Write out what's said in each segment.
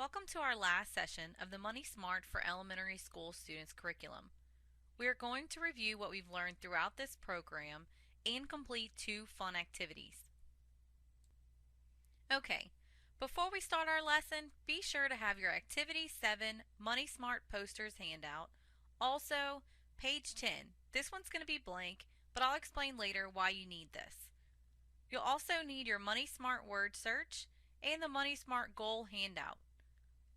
Welcome to our last session of the Money Smart for Elementary School Students curriculum. We are going to review what we've learned throughout this program and complete 2 fun activities. Okay, before we start our lesson, be sure to have your Activity 7 Money Smart posters handout. Also, page 10. This one's going to be blank, but I'll explain later why you need this. You'll also need your Money Smart word search and the Money Smart goal handout.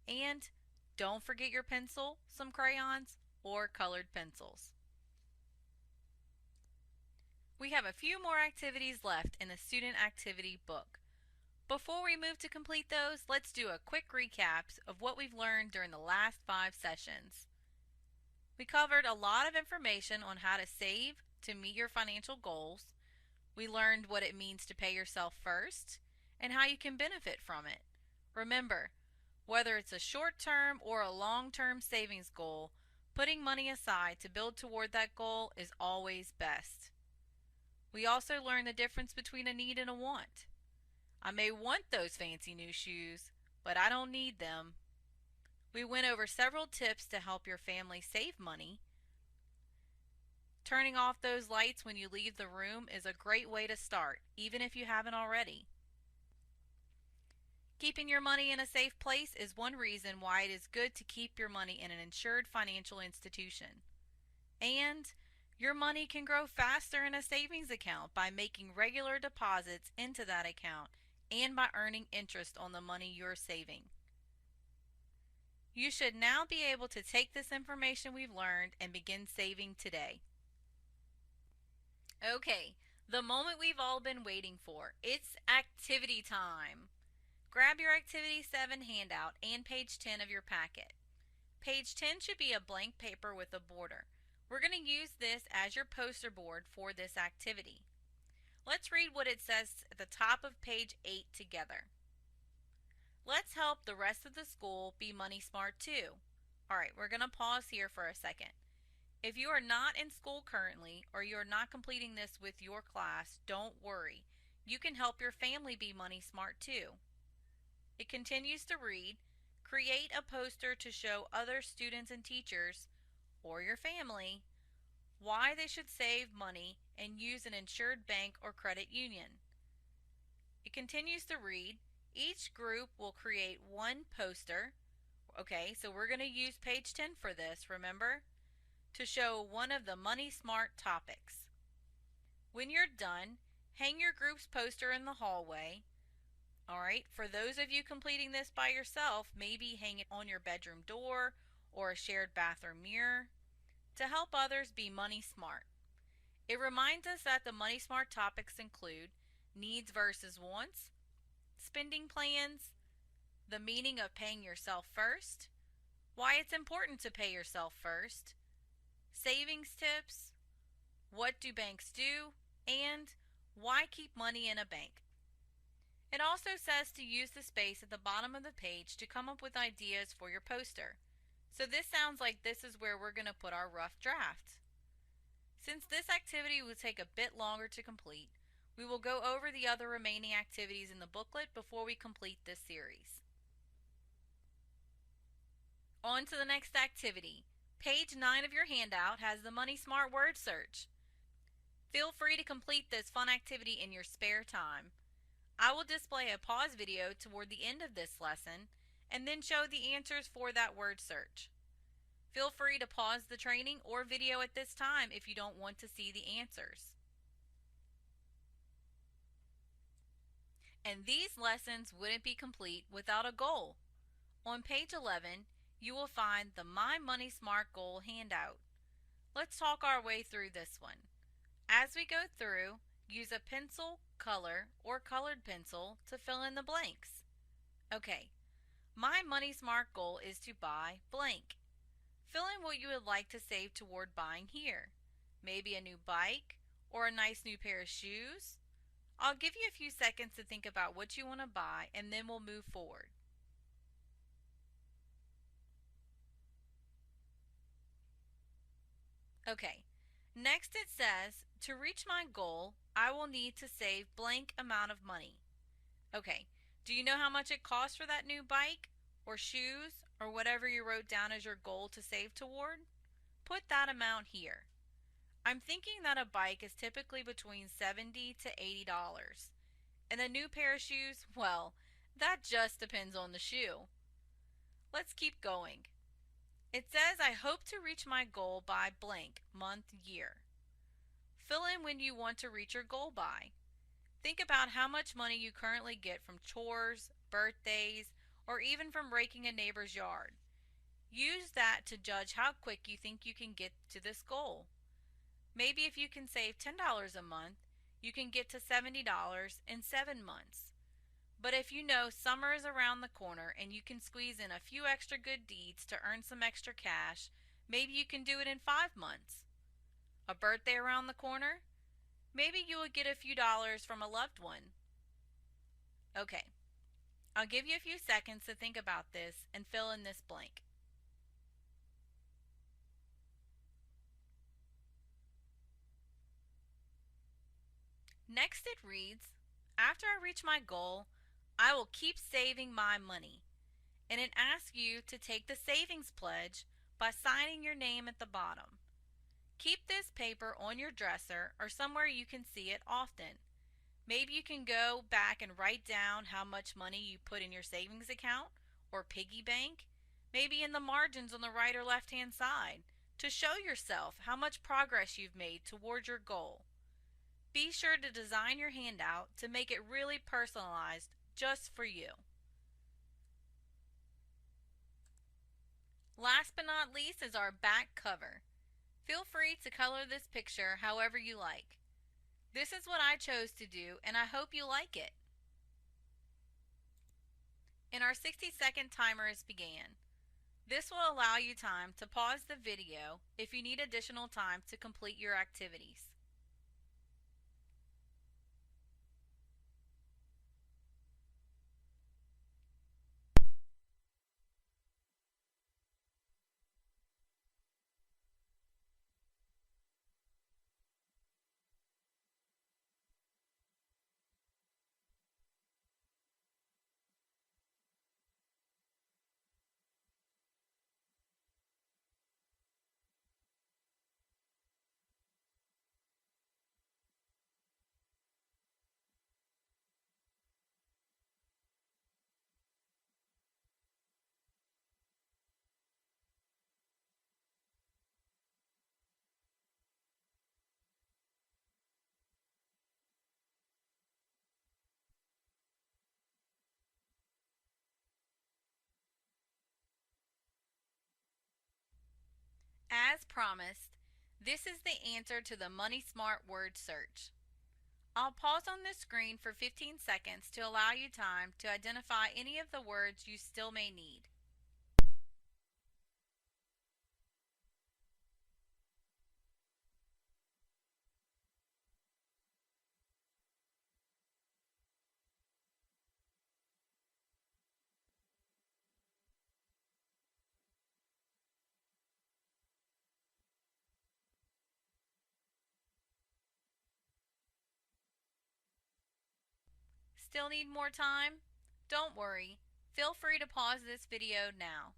And don't forget your pencil, some crayons, or colored pencils. We have a few more activities left in the student activity book. Before we move to complete those, let's do a quick recap of what we've learned during the last 5 sessions. We covered a lot of information on how to save to meet your financial goals. We learned what it means to pay yourself first and how you can benefit from it. Remember, whether it's a short-term or a long-term savings goal, putting money aside to build toward that goal is always best. We also learned the difference between a need and a want. I may want those fancy new shoes, but I don't need them. We went over several tips to help your family save money. Turning off those lights when you leave the room is a great way to start, even if you haven't already. Keeping your money in a safe place is one reason why it is good to keep your money in an insured financial institution. And your money can grow faster in a savings account by making regular deposits into that account and by earning interest on the money you're saving. You should now be able to take this information we've learned and begin saving today. Okay, the moment we've all been waiting for. It's activity time. Grab your Activity 7 handout and page 10 of your packet. Page 10 should be a blank paper with a border. We're going to use this as your poster board for this activity. Let's read what it says at the top of page 8 together. Let's help the rest of the school be money smart too. Alright, we're going to pause here for a second. If you are not in school currently or you are not completing this with your class, don't worry. You can help your family be money smart too. It continues to read, create a poster to show other students and teachers, or your family, why they should save money and use an insured bank or credit union. It continues to read, each group will create one poster. Okay, so we're going to use page 10 for this, remember? To show one of the Money Smart topics. When you're done, hang your group's poster in the hallway. Alright, for those of you completing this by yourself, maybe hang it on your bedroom door or a shared bathroom mirror to help others be money smart. It reminds us that the money smart topics include needs versus wants, spending plans, the meaning of paying yourself first, why it's important to pay yourself first, savings tips, what do banks do, and why keep money in a bank. It also says to use the space at the bottom of the page to come up with ideas for your poster. So this sounds like this is where we're going to put our rough draft. Since this activity will take a bit longer to complete, we will go over the other remaining activities in the booklet before we complete this series. On to the next activity. Page 9 of your handout has the Money Smart word search. Feel free to complete this fun activity in your spare time. I will display a pause video toward the end of this lesson and then show the answers for that word search. Feel free to pause the training or video at this time if you don't want to see the answers. And these lessons wouldn't be complete without a goal. On page 11, you will find the My Money Smart Goal handout. Let's talk our way through this one. As we go through, use a pencil, color, or colored pencil to fill in the blanks. Okay, my Money Smart goal is to buy blank. Fill in what you would like to save toward buying here. Maybe a new bike or a nice new pair of shoes. I'll give you a few seconds to think about what you want to buy and then we'll move forward. Okay, next it says, to reach my goal, I will need to save blank amount of money. Okay, do you know how much it costs for that new bike or shoes, or whatever you wrote down as your goal to save toward, put that amount here. I'm thinking that a bike is typically between $70 to $80. And a new pair of shoes, well, that just depends on the shoe. Let's keep going. It says I hope to reach my goal by blank month, year. Fill in when you want to reach your goal by. Think about how much money you currently get from chores, birthdays, or even from raking a neighbor's yard. Use that to judge how quick you think you can get to this goal. Maybe if you can save $10 a month, you can get to $70 in 7 months. But if you know summer is around the corner and you can squeeze in a few extra good deeds to earn some extra cash, maybe you can do it in 5 months. A birthday around the corner? Maybe you will get a few dollars from a loved one. Okay, I'll give you a few seconds to think about this and fill in this blank. Next it reads, after I reach my goal, I will keep saving my money. And it asks you to take the savings pledge by signing your name at the bottom. Keep this paper on your dresser or somewhere you can see it often. Maybe you can go back and write down how much money you put in your savings account or piggy bank, maybe in the margins on the right or left hand side, to show yourself how much progress you've made toward your goal. Be sure to design your handout to make it really personalized just for you. Last but not least is our back cover. Feel free to color this picture however you like. This is what I chose to do, and I hope you like it. And our 60-second timer has began. This will allow you time to pause the video if you need additional time to complete your activities. As promised, this is the answer to the Money Smart word search. I'll pause on this screen for 15 seconds to allow you time to identify any of the words you still may need. Still need more time? Don't worry. Feel free to pause this video now.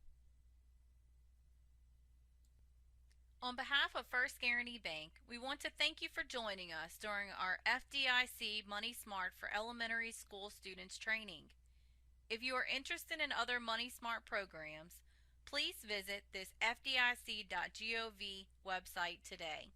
On behalf of First Guaranty Bank, we want to thank you for joining us during our FDIC Money Smart for Elementary School Students training. If you are interested in other Money Smart programs, please visit this FDIC.gov website today.